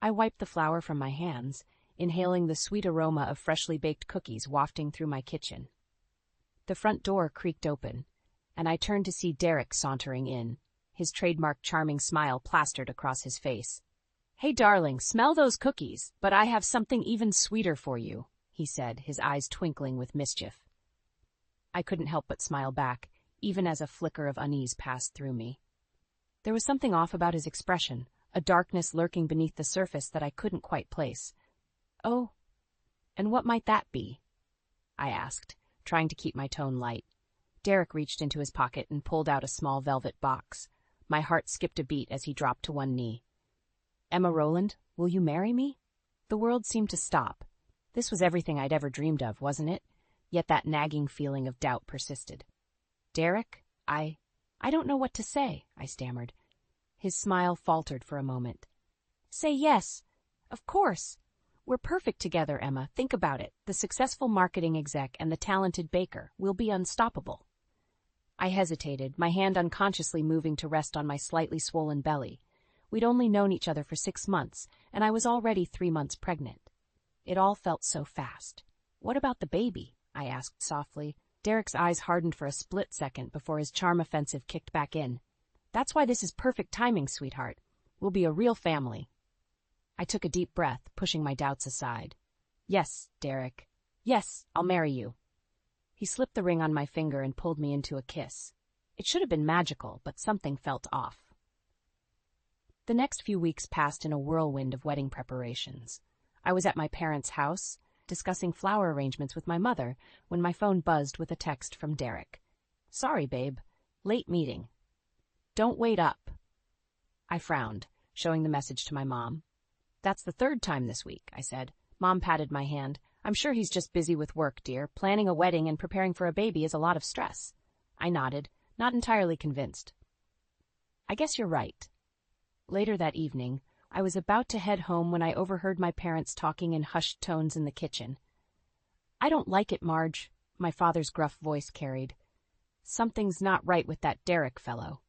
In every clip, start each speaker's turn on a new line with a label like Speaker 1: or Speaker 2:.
Speaker 1: I wiped the flour from my hands, inhaling the sweet aroma of freshly baked cookies wafting through my kitchen. The front door creaked open, and I turned to see Derek sauntering in, his trademark charming smile plastered across his face. "Hey, darling, smell those cookies, but I have something even sweeter for you," he said, his eyes twinkling with mischief. I couldn't help but smile back, even as a flicker of unease passed through me. There was something off about his expression, a darkness lurking beneath the surface that I couldn't quite place. "Oh, and what might that be?" I asked, trying to keep my tone light. Derek reached into his pocket and pulled out a small velvet box. My heart skipped a beat as he dropped to one knee. "Emma Rowland, will you marry me?" The world seemed to stop. This was everything I'd ever dreamed of, wasn't it? Yet that nagging feeling of doubt persisted. "Derek, I don't know what to say," I stammered. His smile faltered for a moment. "Say yes. Of course. We're perfect together, Emma. Think about it. The successful marketing exec and the talented baker. We'll be unstoppable." I hesitated, my hand unconsciously moving to rest on my slightly swollen belly. We'd only known each other for 6 months, and I was already 3 months pregnant. It all felt so fast. "What about the baby?" I asked softly. Derek's eyes hardened for a split second before his charm offensive kicked back in. "That's why this is perfect timing, sweetheart. We'll be a real family." I took a deep breath, pushing my doubts aside. "Yes, Derek. Yes, I'll marry you." He slipped the ring on my finger and pulled me into a kiss. It should have been magical, but something felt off. The next few weeks passed in a whirlwind of wedding preparations. I was at my parents' house, discussing flower arrangements with my mother, when my phone buzzed with a text from Derek. "Sorry, babe. Late meeting. Don't wait up." I frowned, showing the message to my mom. "That's the 3rd time this week," I said. Mom patted my hand. "I'm sure he's just busy with work, dear. Planning a wedding and preparing for a baby is a lot of stress." I nodded, not entirely convinced. "I guess you're right." Later that evening, I was about to head home when I overheard my parents talking in hushed tones in the kitchen. "I don't like it, Marge," my father's gruff voice carried. "Something's not right with that Derek fellow."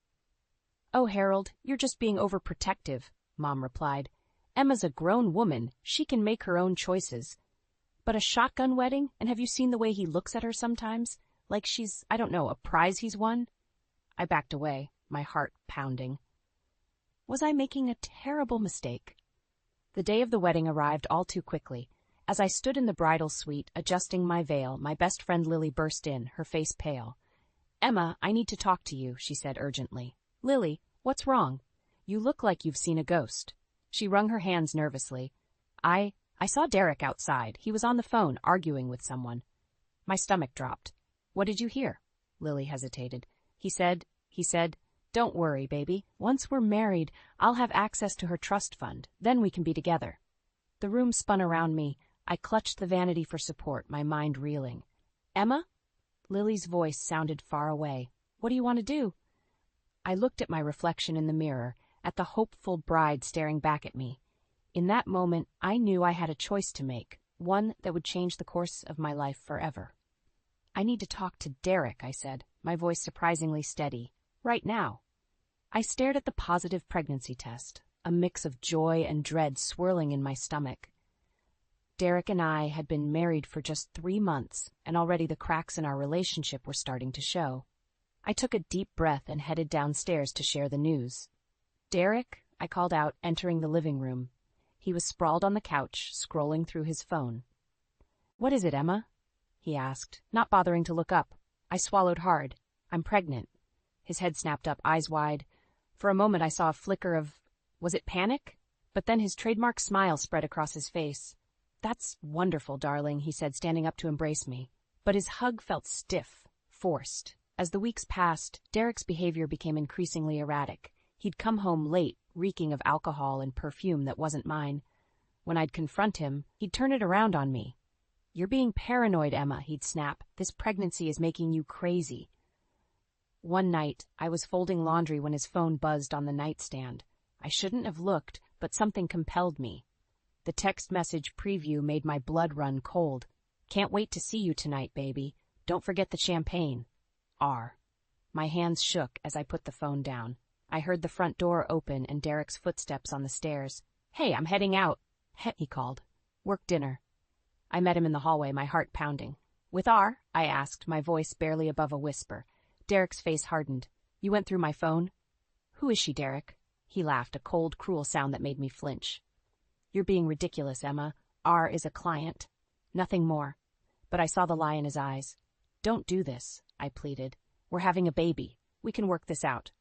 Speaker 1: "Oh, Harold, you're just being overprotective," Mom replied. "Emma's a grown woman. She can make her own choices. But a shotgun wedding? And have you seen the way he looks at her sometimes? Like she's, I don't know, a prize he's won?" I backed away, my heart pounding. Was I making a terrible mistake? The day of the wedding arrived all too quickly. As I stood in the bridal suite, adjusting my veil, my best friend Lily burst in, her face pale. "Emma, I need to talk to you," she said urgently. "Lily, what's wrong? You look like you've seen a ghost." She wrung her hands nervously. I saw Derek outside. He was on the phone, arguing with someone." My stomach dropped. "What did you hear?" Lily hesitated. He said, "Don't worry, baby. Once we're married, I'll have access to her trust fund. Then we can be together." The room spun around me. I clutched the vanity for support, my mind reeling. "Emma?" Lily's voice sounded far away. "What do you want to do?" I looked at my reflection in the mirror, at the hopeful bride staring back at me. In that moment, I knew I had a choice to make, one that would change the course of my life forever. "I need to talk to Derek," I said, my voice surprisingly steady. "Right now." I stared at the positive pregnancy test, a mix of joy and dread swirling in my stomach. Derek and I had been married for just 3 months, and already the cracks in our relationship were starting to show. I took a deep breath and headed downstairs to share the news. "Derek," I called out, entering the living room. He was sprawled on the couch, scrolling through his phone. "What is it, Emma?" he asked, not bothering to look up. I swallowed hard. "I'm pregnant." His head snapped up, eyes wide. For a moment I saw a flicker of, was it panic? But then his trademark smile spread across his face. "That's wonderful, darling," he said, standing up to embrace me. But his hug felt stiff, forced. As the weeks passed, Derek's behavior became increasingly erratic. He'd come home late, reeking of alcohol and perfume that wasn't mine. When I'd confront him, he'd turn it around on me. "You're being paranoid, Emma," he'd snap. "This pregnancy is making you crazy." One night, I was folding laundry when his phone buzzed on the nightstand. I shouldn't have looked, but something compelled me. The text message preview made my blood run cold. "Can't wait to see you tonight, baby. Don't forget the champagne. R." My hands shook as I put the phone down. I heard the front door open and Derek's footsteps on the stairs. "Hey, I'm heading out," he called. "Work dinner." I met him in the hallway, my heart pounding. "With R?" I asked, my voice barely above a whisper. Derek's face hardened. "You went through my phone?" "Who is she, Derek?" He laughed, a cold, cruel sound that made me flinch. "You're being ridiculous, Emma. R is a client. Nothing more." But I saw the lie in his eyes. "Don't do this," I pleaded. "We're having a baby. We can work this out."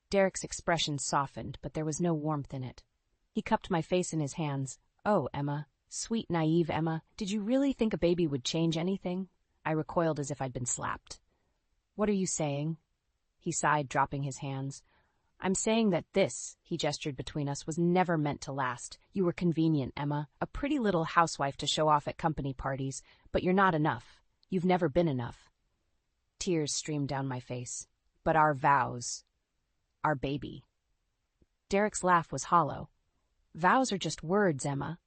Speaker 1: Derek's expression softened, but there was no warmth in it. He cupped my face in his hands. "Oh, Emma. Sweet, naive Emma. Did you really think a baby would change anything?" I recoiled as if I'd been slapped. "What are you saying?" He sighed, dropping his hands. "I'm saying that this," he gestured between us, "was never meant to last. You were convenient, Emma. A pretty little housewife to show off at company parties, but you're not enough. You've never been enough." Tears streamed down my face. "But our vows. Our baby." Derek's laugh was hollow. "Vows are just words, Emma.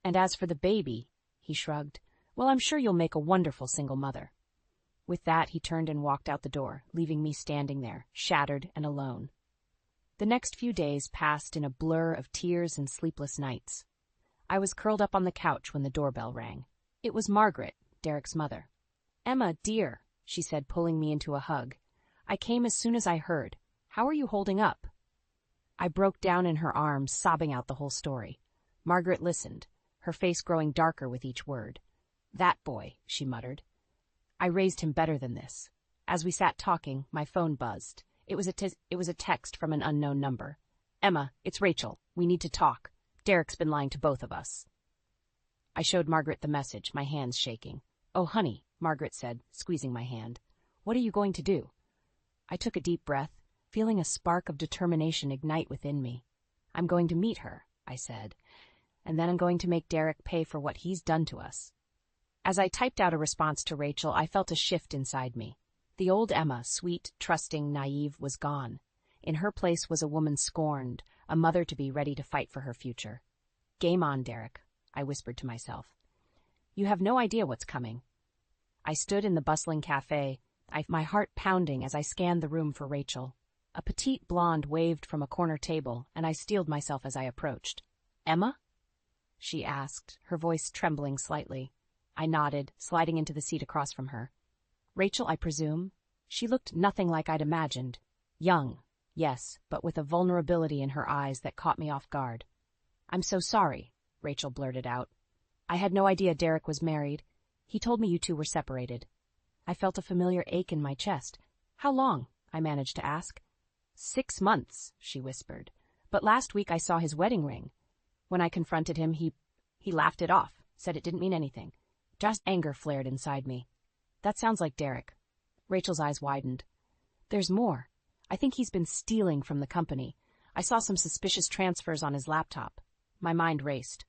Speaker 1: And as for the baby," he shrugged, "well, I'm sure you'll make a wonderful single mother." With that, he turned and walked out the door, leaving me standing there, shattered and alone. The next few days passed in a blur of tears and sleepless nights. I was curled up on the couch when the doorbell rang. It was Margaret, Derek's mother. "Emma, dear," she said, pulling me into a hug. "I came as soon as I heard. How are you holding up?" I broke down in her arms, sobbing out the whole story. Margaret listened, her face growing darker with each word. "That boy," she muttered. "I raised him better than this." As we sat talking, my phone buzzed. It was a text from an unknown number. "Emma, it's Rachel. We need to talk. Derek's been lying to both of us." I showed Margaret the message, my hands shaking. "Oh, honey," Margaret said, squeezing my hand. "What are you going to do?" I took a deep breath, feeling a spark of determination ignite within me. "I'm going to meet her," I said, "and then I'm going to make Derek pay for what he's done to us." As I typed out a response to Rachel, I felt a shift inside me. The old Emma, sweet, trusting, naive, was gone. In her place was a woman scorned, a mother to be ready to fight for her future. "Game on, Derek," I whispered to myself. "You have no idea what's coming." I stood in the bustling cafe, my heart pounding as I scanned the room for Rachel. A petite blonde waved from a corner table, and I steeled myself as I approached. "Emma?" she asked, her voice trembling slightly. I nodded, sliding into the seat across from her. "Rachel, I presume?" She looked nothing like I'd imagined. Young, yes, but with a vulnerability in her eyes that caught me off guard. "I'm so sorry," Rachel blurted out. "I had no idea Derek was married. He told me you two were separated." I felt a familiar ache in my chest. "How long?" I managed to ask. 6 months, she whispered. "But last week I saw his wedding ring. When I confronted him, he laughed it off, said it didn't mean anything. Just anger flared inside me. That sounds like Derek." Rachel's eyes widened. "There's more. I think he's been stealing from the company. I saw some suspicious transfers on his laptop." My mind raced.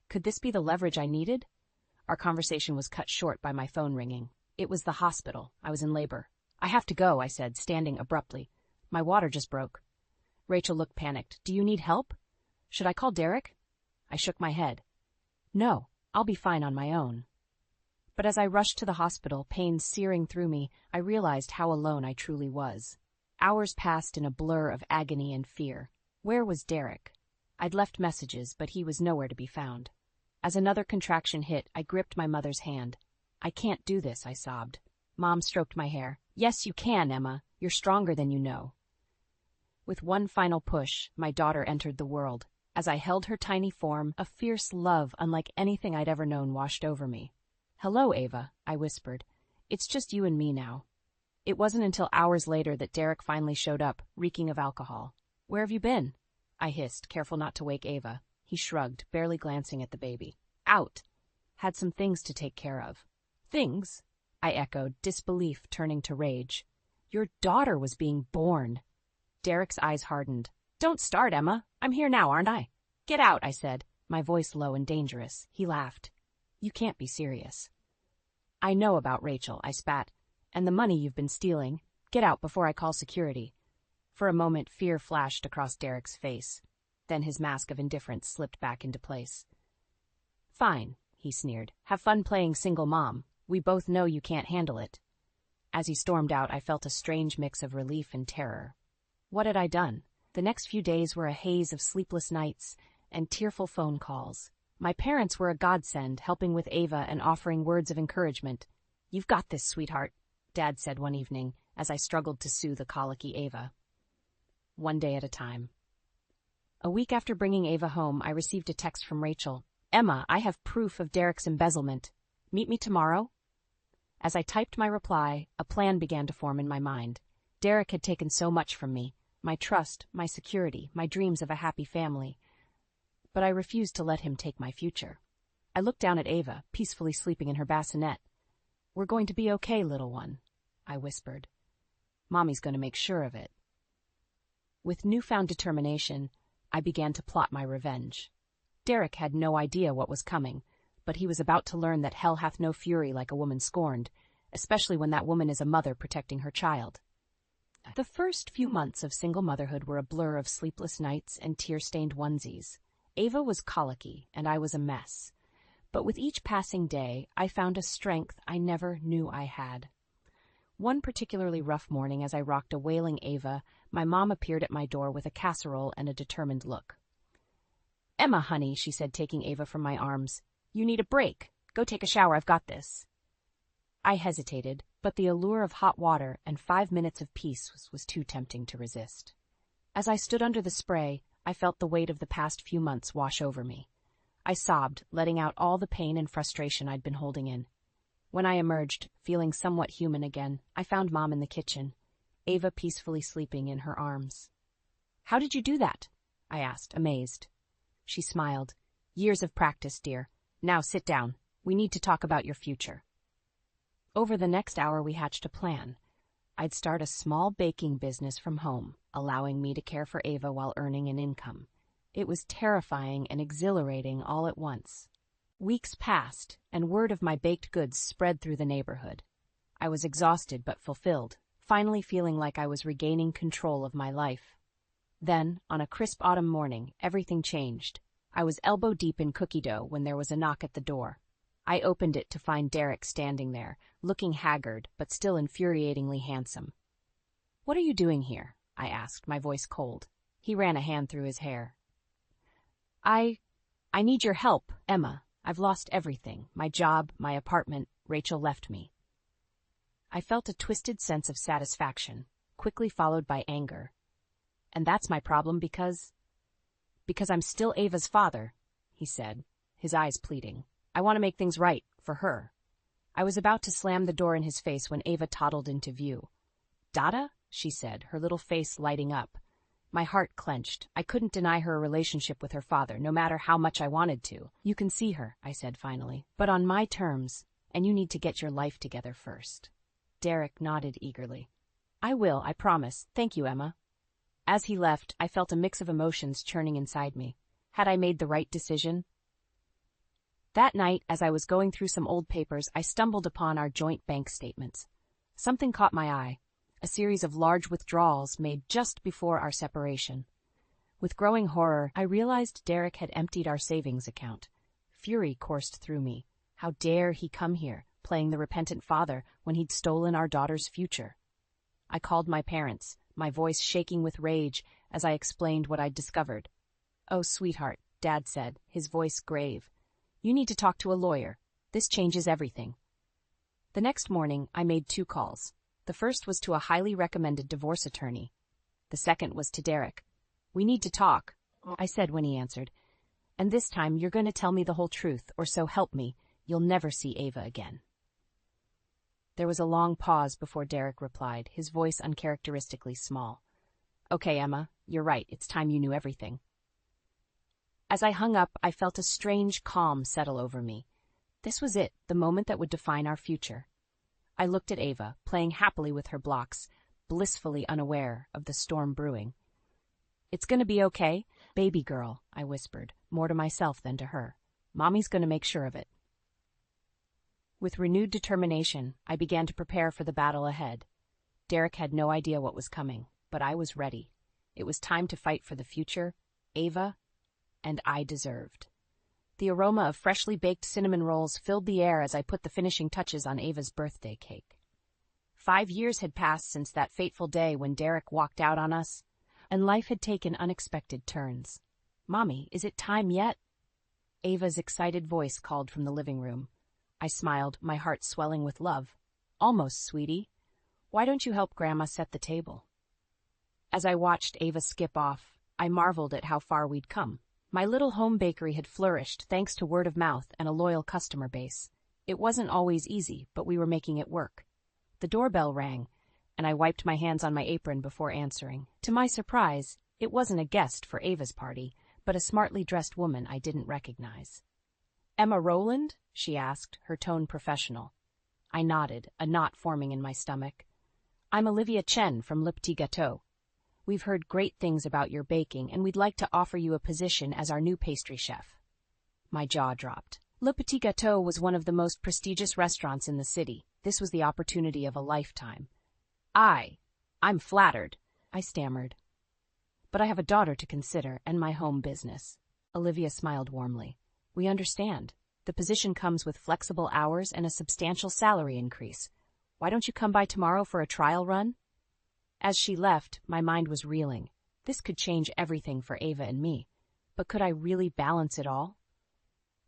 Speaker 1: Could this be the leverage I needed? Our conversation was cut short by my phone ringing. It was the hospital. I was in labor. "I have to go," I said, standing abruptly. "My water just broke." Rachel looked panicked. "Do you need help? Should I call Derek?" I shook my head. "No, I'll be fine on my own." But as I rushed to the hospital, pain searing through me, I realized how alone I truly was. Hours passed in a blur of agony and fear. Where was Derek? I'd left messages, but he was nowhere to be found. As another contraction hit, I gripped my mother's hand. "I can't do this," I sobbed. Mom stroked my hair. "Yes, you can, Emma. You're stronger than you know." With one final push, my daughter entered the world. As I held her tiny form, a fierce love unlike anything I'd ever known washed over me. "Hello, Ava," I whispered. "It's just you and me now." It wasn't until hours later that Derek finally showed up, reeking of alcohol. "Where have you been?" I hissed, careful not to wake Ava. He shrugged, barely glancing at the baby. "Out. Had some things to take care of." "Things?" I echoed, disbelief turning to rage. "Your daughter was being born." Derek's eyes hardened. "Don't start, Emma. I'm here now, aren't I?" "Get out," I said, my voice low and dangerous. He laughed. "You can't be serious." "I know about Rachel," I spat, "and the money you've been stealing. Get out before I call security." For a moment, fear flashed across Derek's face. Then his mask of indifference slipped back into place. "Fine," he sneered. "Have fun playing single mom. We both know you can't handle it." As he stormed out, I felt a strange mix of relief and terror. What had I done? The next few days were a haze of sleepless nights, and tearful phone calls. My parents were a godsend, helping with Ava and offering words of encouragement. "You've got this, sweetheart," Dad said one evening as I struggled to soothe a colicky Ava. One day at a time. A week after bringing Ava home, I received a text from Rachel. "Emma, I have proof of Derek's embezzlement. Meet me tomorrow?" As I typed my reply, a plan began to form in my mind. Derek had taken so much from me, my trust, my security, my dreams of a happy family. But I refused to let him take my future. I looked down at Ava, peacefully sleeping in her bassinet. "We're going to be okay, little one," I whispered. "Mommy's going to make sure of it." With newfound determination, I began to plot my revenge. Derek had no idea what was coming, but he was about to learn that hell hath no fury like a woman scorned, especially when that woman is a mother protecting her child. The first few months of single motherhood were a blur of sleepless nights and tear-stained onesies. Ava was colicky, and I was a mess. But with each passing day, I found a strength I never knew I had. One particularly rough morning, as I rocked a wailing Ava, my mom appeared at my door with a casserole and a determined look. "Emma, honey," she said, taking Ava from my arms, "you need a break. Go take a shower, I've got this." I hesitated, but the allure of hot water and 5 minutes of peace was too tempting to resist. As I stood under the spray, I felt the weight of the past few months wash over me. I sobbed, letting out all the pain and frustration I'd been holding in. When I emerged, feeling somewhat human again, I found Mom in the kitchen, Ava peacefully sleeping in her arms. "How did you do that?" I asked, amazed. She smiled. "Years of practice, dear. Now sit down. We need to talk about your future." Over the next hour we hatched a plan. I'd start a small baking business from home, allowing me to care for Ava while earning an income. It was terrifying and exhilarating all at once. Weeks passed, and word of my baked goods spread through the neighborhood. I was exhausted but fulfilled, finally feeling like I was regaining control of my life. Then, on a crisp autumn morning, everything changed. I was elbow-deep in cookie dough when there was a knock at the door. I opened it to find Derek standing there, looking haggard but still infuriatingly handsome. "What are you doing here?" I asked, my voice cold. He ran a hand through his hair. I need your help, Emma. I've lost everything. My job, my apartment. Rachel left me." I felt a twisted sense of satisfaction, quickly followed by anger. "And that's my problem because I'm still Ava's father," he said, his eyes pleading. "I want to make things right, for her." I was about to slam the door in his face when Ava toddled into view. "Dada?" she said, her little face lighting up. My heart clenched. I couldn't deny her a relationship with her father, no matter how much I wanted to. "You can see her," I said finally, "but on my terms, and you need to get your life together first." Derek nodded eagerly. "I will, I promise. Thank you, Emma." As he left, I felt a mix of emotions churning inside me. Had I made the right decision? That night, as I was going through some old papers, I stumbled upon our joint bank statements. Something caught my eye. A series of large withdrawals made just before our separation. With growing horror, I realized Derek had emptied our savings account. Fury coursed through me. How dare he come here, playing the repentant father, when he'd stolen our daughter's future? I called my parents, my voice shaking with rage as I explained what I'd discovered. "Oh, sweetheart," Dad said, his voice grave. "You need to talk to a lawyer. This changes everything." The next morning, I made 2 calls. The first was to a highly recommended divorce attorney. The second was to Derek. "We need to talk," I said when he answered. "And this time you're going to tell me the whole truth, or so help me, you'll never see Ava again." There was a long pause before Derek replied, his voice uncharacteristically small. "Okay, Emma, you're right. It's time you knew everything." As I hung up, I felt a strange calm settle over me. This was it, the moment that would define our future. I looked at Ava, playing happily with her blocks, blissfully unaware of the storm brewing. "It's going to be okay, baby girl," I whispered, more to myself than to her. "Mommy's going to make sure of it." With renewed determination, I began to prepare for the battle ahead. Derek had no idea what was coming, but I was ready. It was time to fight for the future Ava and I deserved. The aroma of freshly baked cinnamon rolls filled the air as I put the finishing touches on Ava's birthday cake. 5 years had passed since that fateful day when Derek walked out on us, and life had taken unexpected turns. "Mommy, is it time yet?" Ava's excited voice called from the living room. I smiled, my heart swelling with love. "Almost, sweetie. Why don't you help Grandma set the table?" As I watched Ava skip off, I marveled at how far we'd come. My little home bakery had flourished thanks to word of mouth and a loyal customer base. It wasn't always easy, but we were making it work. The doorbell rang, and I wiped my hands on my apron before answering. To my surprise, it wasn't a guest for Ava's party, but a smartly dressed woman I didn't recognize. "Emma Rowland?" she asked, her tone professional. I nodded, a knot forming in my stomach. "I'm Olivia Chen from Le Petit Gâteau. We've heard great things about your baking, and we'd like to offer you a position as our new pastry chef." My jaw dropped. Le Petit Gâteau was one of the most prestigious restaurants in the city. This was the opportunity of a lifetime. I'm flattered," I stammered. "But I have a daughter to consider and my home business." Olivia smiled warmly. "We understand. The position comes with flexible hours and a substantial salary increase. Why don't you come by tomorrow for a trial run?" As she left, my mind was reeling. This could change everything for Ava and me. But could I really balance it all?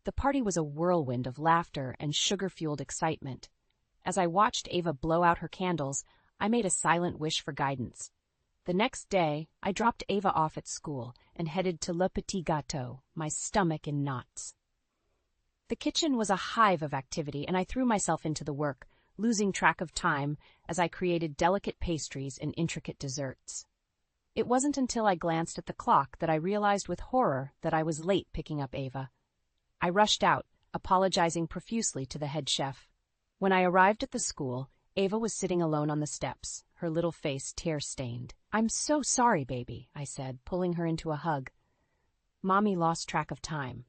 Speaker 1: The party was a whirlwind of laughter and sugar-fueled excitement. As I watched Ava blow out her candles, I made a silent wish for guidance. The next day, I dropped Ava off at school and headed to Le Petit Gâteau, my stomach in knots. The kitchen was a hive of activity, and I threw myself into the work, losing track of time as I created delicate pastries and intricate desserts. It wasn't until I glanced at the clock that I realized with horror that I was late picking up Ava. I rushed out, apologizing profusely to the head chef. When I arrived at the school, Ava was sitting alone on the steps, her little face tear-stained. "I'm so sorry, baby," I said, pulling her into a hug. "Mommy lost track of time."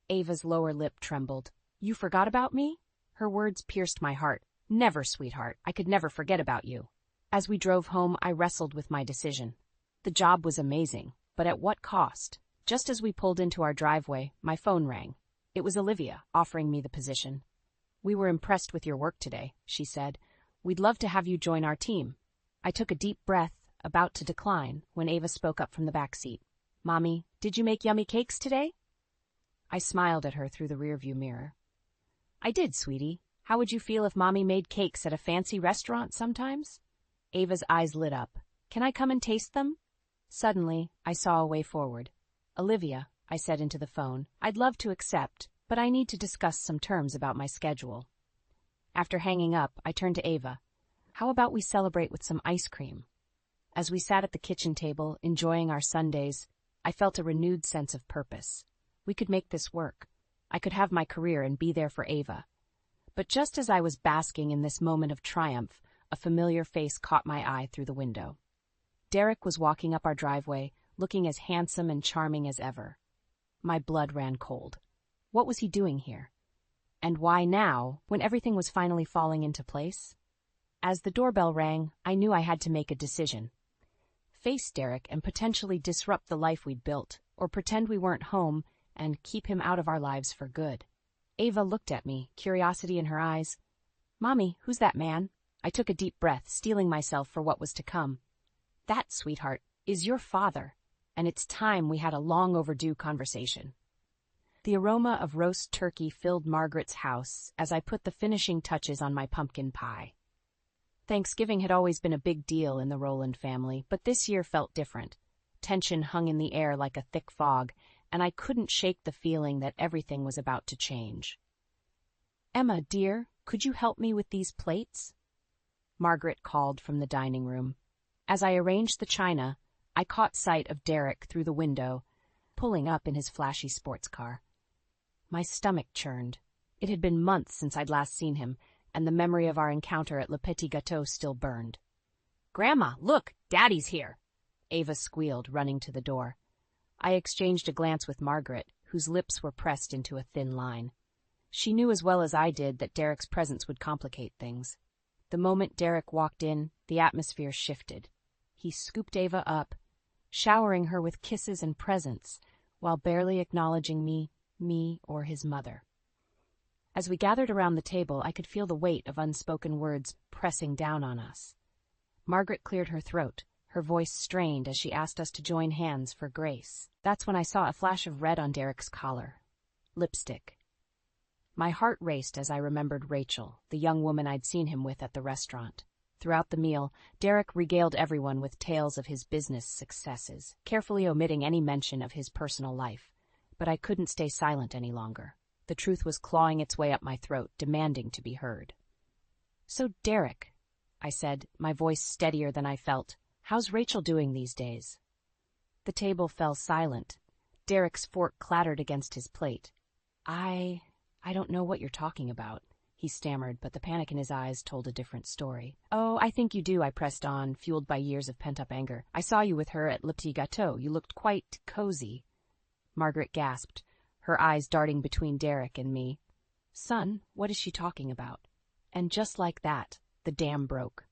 Speaker 1: Ava's lower lip trembled. "You forgot about me?" Her words pierced my heart. "Never, sweetheart. I could never forget about you." As we drove home, I wrestled with my decision. The job was amazing, but at what cost? Just as we pulled into our driveway, my phone rang. It was Olivia, offering me the position. "We were impressed with your work today," she said. "We'd love to have you join our team." I took a deep breath, about to decline, when Ava spoke up from the back seat. "Mommy, did you make yummy cakes today?" I smiled at her through the rearview mirror. "I did, sweetie. How would you feel if Mommy made cakes at a fancy restaurant sometimes?" Ava's eyes lit up. "Can I come and taste them?" Suddenly, I saw a way forward. "Olivia," I said into the phone, "I'd love to accept, but I need to discuss some terms about my schedule." After hanging up, I turned to Ava. "How about we celebrate with some ice cream?" As we sat at the kitchen table, enjoying our sundaes, I felt a renewed sense of purpose. We could make this work. I could have my career and be there for Ava. But just as I was basking in this moment of triumph, a familiar face caught my eye through the window. Derek was walking up our driveway, looking as handsome and charming as ever. My blood ran cold. What was he doing here? And why now, when everything was finally falling into place? As the doorbell rang, I knew I had to make a decision. Face Derek and potentially disrupt the life we'd built, or pretend we weren't home and keep him out of our lives for good. Ava looked at me, curiosity in her eyes. "Mommy, who's that man?" I took a deep breath, steeling myself for what was to come. "That, sweetheart, is your father, and it's time we had a long overdue conversation." The aroma of roast turkey filled Margaret's house as I put the finishing touches on my pumpkin pie. Thanksgiving had always been a big deal in the Rowland family, but this year felt different. Tension hung in the air like a thick fog, and I couldn't shake the feeling that everything was about to change. "Emma, dear, could you help me with these plates?" Margaret called from the dining room. As I arranged the china, I caught sight of Derek through the window, pulling up in his flashy sports car. My stomach churned. It had been months since I'd last seen him, and the memory of our encounter at Le Petit Gâteau still burned. "Grandma, look, Daddy's here!" Ava squealed, running to the door. I exchanged a glance with Margaret, whose lips were pressed into a thin line. She knew as well as I did that Derek's presence would complicate things. The moment Derek walked in, the atmosphere shifted. He scooped Ava up, showering her with kisses and presents, while barely acknowledging me or his mother. As we gathered around the table, I could feel the weight of unspoken words pressing down on us. Margaret cleared her throat, her voice strained as she asked us to join hands for grace. That's when I saw a flash of red on Derek's collar. Lipstick. My heart raced as I remembered Rachel, the young woman I'd seen him with at the restaurant. Throughout the meal, Derek regaled everyone with tales of his business successes, carefully omitting any mention of his personal life. But I couldn't stay silent any longer. The truth was clawing its way up my throat, demanding to be heard. "So, Derek," I said, my voice steadier than I felt, "how's Rachel doing these days?" The table fell silent. Derek's fork clattered against his plate. I don't know what you're talking about," he stammered, but the panic in his eyes told a different story. "Oh, I think you do," I pressed on, fueled by years of pent-up anger. "I saw you with her at Le Petit Gâteau. You looked quite cozy." Margaret gasped, her eyes darting between Derek and me. "Son, what is she talking about?" And just like that, the dam broke.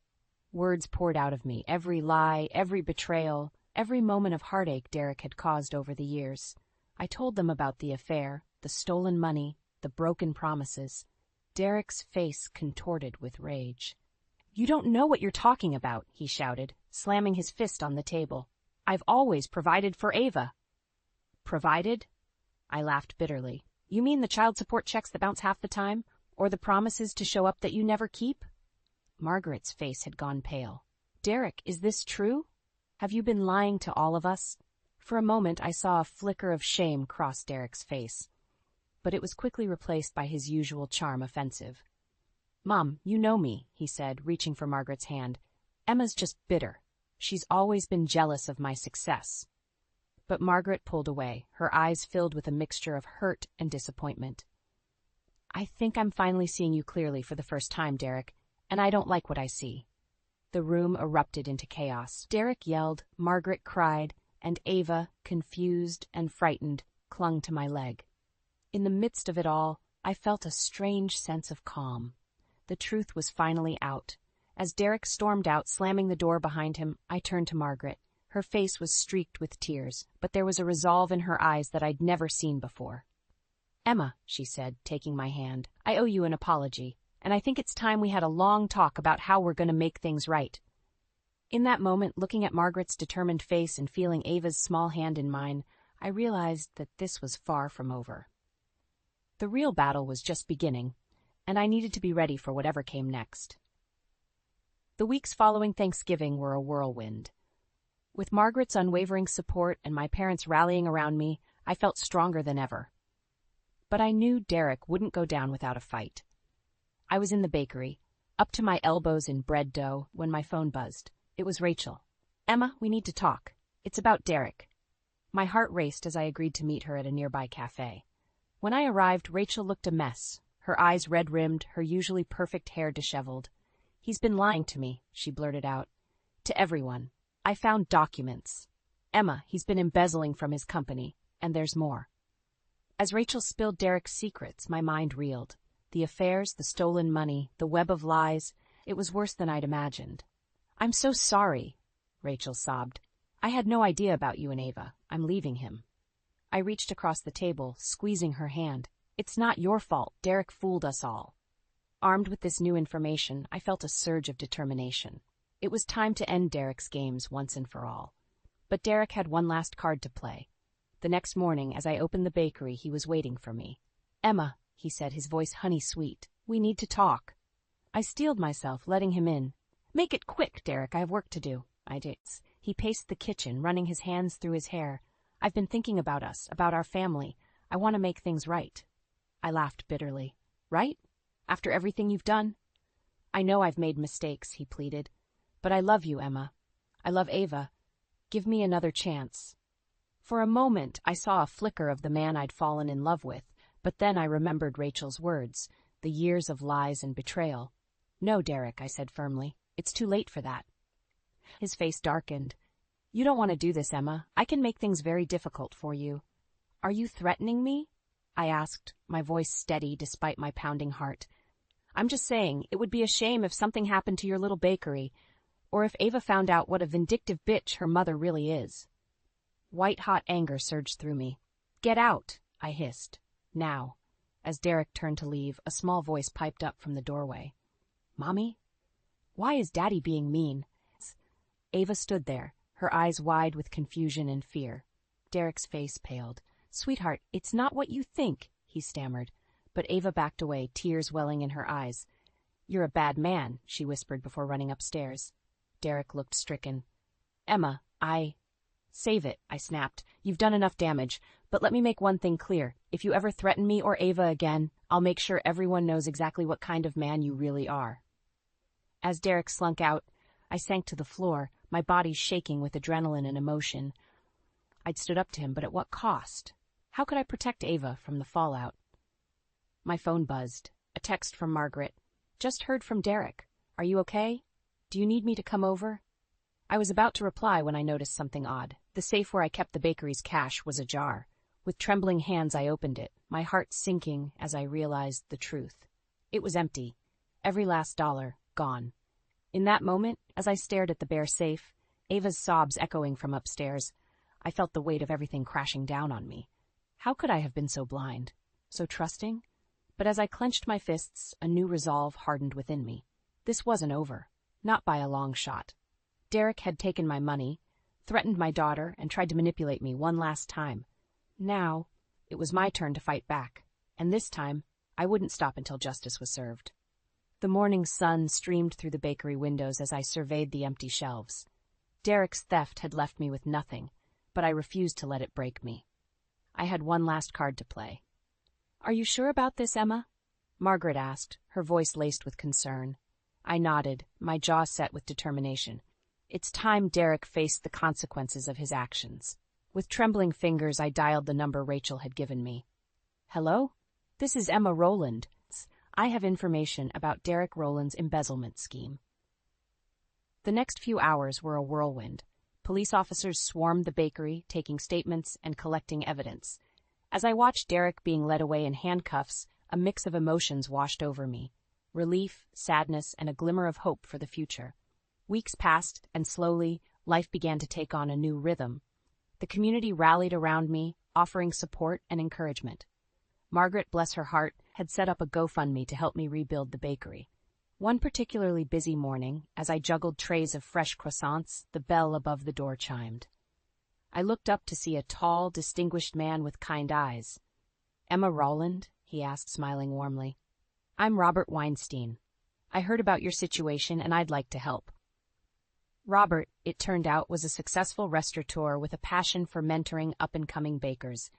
Speaker 1: Words poured out of me, every lie, every betrayal, every moment of heartache Derek had caused over the years. I told them about the affair, the stolen money, the broken promises. Derek's face contorted with rage. "You don't know what you're talking about," he shouted, slamming his fist on the table. "I've always provided for Ava." "Provided?" I laughed bitterly. "You mean the child support checks that bounce half the time? Or the promises to show up that you never keep?" Margaret's face had gone pale. "Derek, is this true? Have you been lying to all of us?" For a moment I saw a flicker of shame cross Derek's face, but it was quickly replaced by his usual charm offensive. "Mom, you know me," he said, reaching for Margaret's hand. "Emma's just bitter. She's always been jealous of my success." But Margaret pulled away, her eyes filled with a mixture of hurt and disappointment. "I think I'm finally seeing you clearly for the first time, Derek, and I don't like what I see." The room erupted into chaos. Derek yelled, Margaret cried, and Ava, confused and frightened, clung to my leg. In the midst of it all, I felt a strange sense of calm. The truth was finally out. As Derek stormed out, slamming the door behind him, I turned to Margaret. Her face was streaked with tears, but there was a resolve in her eyes that I'd never seen before. "Emma," she said, taking my hand, "I owe you an apology, and I think it's time we had a long talk about how we're going to make things right." In that moment, looking at Margaret's determined face and feeling Ava's small hand in mine, I realized that this was far from over. The real battle was just beginning, and I needed to be ready for whatever came next. The weeks following Thanksgiving were a whirlwind. With Margaret's unwavering support and my parents rallying around me, I felt stronger than ever. But I knew Derek wouldn't go down without a fight. I was in the bakery, up to my elbows in bread dough, when my phone buzzed. It was Rachel. "Emma, we need to talk. It's about Derek." My heart raced as I agreed to meet her at a nearby cafe. When I arrived, Rachel looked a mess, her eyes red-rimmed, her usually perfect hair disheveled. "He's been lying to me," she blurted out. "To everyone. I found documents. Emma, he's been embezzling from his company, and there's more." As Rachel spilled Derek's secrets, my mind reeled. The affairs, the stolen money, the web of lies, it was worse than I'd imagined. "I'm so sorry," Rachel sobbed. "I had no idea about you and Ava. I'm leaving him." I reached across the table, squeezing her hand. "It's not your fault. Derek fooled us all." Armed with this new information, I felt a surge of determination. It was time to end Derek's games once and for all. But Derek had one last card to play. The next morning, as I opened the bakery, he was waiting for me. "Emma," he said, his voice honey-sweet, "we need to talk." I steeled myself, letting him in. "Make it quick, Derek, I have work to do." I did. He paced the kitchen, running his hands through his hair. "I've been thinking about us, about our family. I want to make things right." I laughed bitterly. "Right? After everything you've done?" "I know I've made mistakes," he pleaded. "But I love you, Emma. I love Ava. Give me another chance." For a moment, I saw a flicker of the man I'd fallen in love with, but then I remembered Rachel's words, the years of lies and betrayal. "No, Derek," I said firmly. "It's too late for that." His face darkened. "You don't want to do this, Emma. I can make things very difficult for you." "Are you threatening me?" I asked, my voice steady despite my pounding heart. "I'm just saying, it would be a shame if something happened to your little bakery, or if Ava found out what a vindictive bitch her mother really is." White-hot anger surged through me. "Get out," I hissed. "Now." As Derek turned to leave, a small voice piped up from the doorway. "Mommy? Why is Daddy being mean?" Ava stood there, her eyes wide with confusion and fear. Derek's face paled. "Sweetheart, it's not what you think," he stammered. But Ava backed away, tears welling in her eyes. "You're a bad man," she whispered before running upstairs. Derek looked stricken. "Emma, Save it," I snapped. "You've done enough damage. But let me make one thing clear. If you ever threaten me or Ava again, I'll make sure everyone knows exactly what kind of man you really are." As Derek slunk out, I sank to the floor, my body shaking with adrenaline and emotion. I'd stood up to him, but at what cost? How could I protect Ava from the fallout? My phone buzzed. A text from Margaret. "Just heard from Derek. Are you okay? Do you need me to come over?" I was about to reply when I noticed something odd. The safe where I kept the bakery's cash was ajar. With trembling hands I opened it, my heart sinking as I realized the truth. It was empty. Every last dollar gone. In that moment, as I stared at the bare safe, Ava's sobs echoing from upstairs, I felt the weight of everything crashing down on me. How could I have been so blind? So trusting? But as I clenched my fists, a new resolve hardened within me. This wasn't over. Not by a long shot. Derek had taken my money, threatened my daughter, and tried to manipulate me one last time. Now, it was my turn to fight back, and this time, I wouldn't stop until justice was served. The morning sun streamed through the bakery windows as I surveyed the empty shelves. Derek's theft had left me with nothing, but I refused to let it break me. I had one last card to play. "Are you sure about this, Emma?" Margaret asked, her voice laced with concern. I nodded, my jaw set with determination. It's time Derek faced the consequences of his actions. With trembling fingers, I dialed the number Rachel had given me. "Hello? This is Emma Rowland. I have information about Derek Rowland's embezzlement scheme." The next few hours were a whirlwind. Police officers swarmed the bakery, taking statements and collecting evidence. As I watched Derek being led away in handcuffs, a mix of emotions washed over me. Relief, sadness, and a glimmer of hope for the future. Weeks passed, and slowly, life began to take on a new rhythm. The community rallied around me, offering support and encouragement. Margaret, bless her heart, had set up a GoFundMe to help me rebuild the bakery. One particularly busy morning, as I juggled trays of fresh croissants, the bell above the door chimed. I looked up to see a tall, distinguished man with kind eyes. "Emma Rowland?" he asked, smiling warmly. "I'm Robert Weinstein. I heard about your situation and I'd like to help." Robert, it turned out, was a successful restaurateur with a passion for mentoring up-and-coming bakers.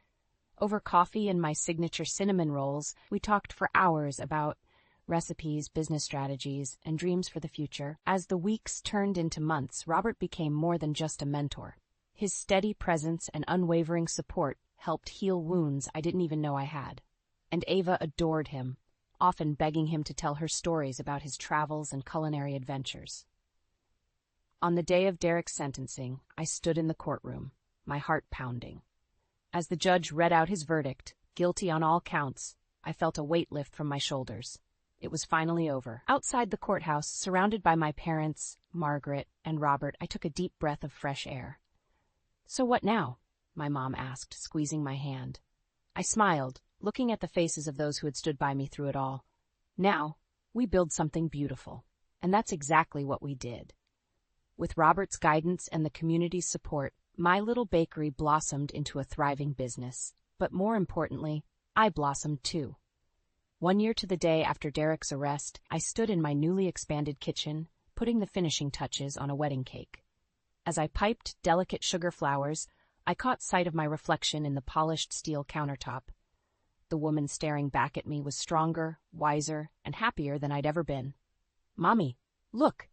Speaker 1: Over coffee and my signature cinnamon rolls, we talked for hours about recipes, business strategies, and dreams for the future. As the weeks turned into months, Robert became more than just a mentor. His steady presence and unwavering support helped heal wounds I didn't even know I had. And Ava adored him, often begging him to tell her stories about his travels and culinary adventures. On the day of Derek's sentencing, I stood in the courtroom, my heart pounding. As the judge read out his verdict, guilty on all counts, I felt a weight lift from my shoulders. It was finally over. Outside the courthouse, surrounded by my parents, Margaret, and Robert, I took a deep breath of fresh air. "So what now?" my mom asked, squeezing my hand. I smiled, looking at the faces of those who had stood by me through it all. "Now, we build something beautiful." And that's exactly what we did. With Robert's guidance and the community's support, my little bakery blossomed into a thriving business. But more importantly, I blossomed too. 1 year to the day after Derek's arrest, I stood in my newly expanded kitchen, putting the finishing touches on a wedding cake. As I piped delicate sugar flowers, I caught sight of my reflection in the polished steel countertop. The woman staring back at me was stronger, wiser, and happier than I'd ever been. "Mommy, look!"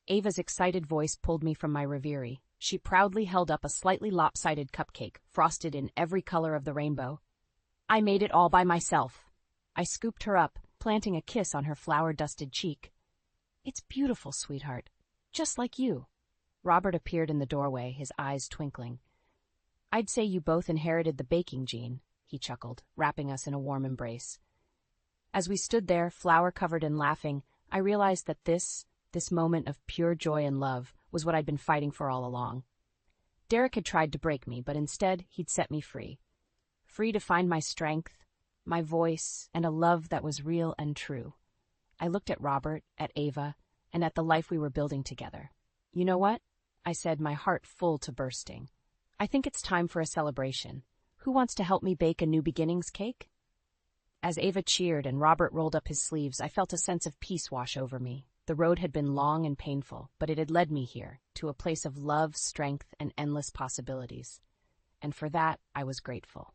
Speaker 1: Ava's excited voice pulled me from my reverie. She proudly held up a slightly lopsided cupcake, frosted in every color of the rainbow. "I made it all by myself." I scooped her up, planting a kiss on her flour-dusted cheek. "It's beautiful, sweetheart. Just like you." Robert appeared in the doorway, his eyes twinkling. "I'd say you both inherited the baking gene," he chuckled, wrapping us in a warm embrace. As we stood there, flour-covered and laughing, I realized that this moment of pure joy and love was what I'd been fighting for all along. Derek had tried to break me, but instead he'd set me free. Free to find my strength, my voice, and a love that was real and true. I looked at Robert, at Ava, and at the life we were building together. You know what? I said, my heart full to bursting. I think it's time for a celebration. Who wants to help me bake a new beginnings cake? As Ava cheered and Robert rolled up his sleeves, I felt a sense of peace wash over me. The road had been long and painful, but it had led me here, to a place of love, strength, and endless possibilities. And for that, I was grateful.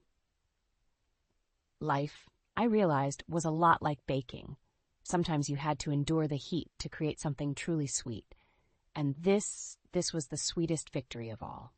Speaker 1: Life, I realized, was a lot like baking. Sometimes you had to endure the heat to create something truly sweet. And this was the sweetest victory of all.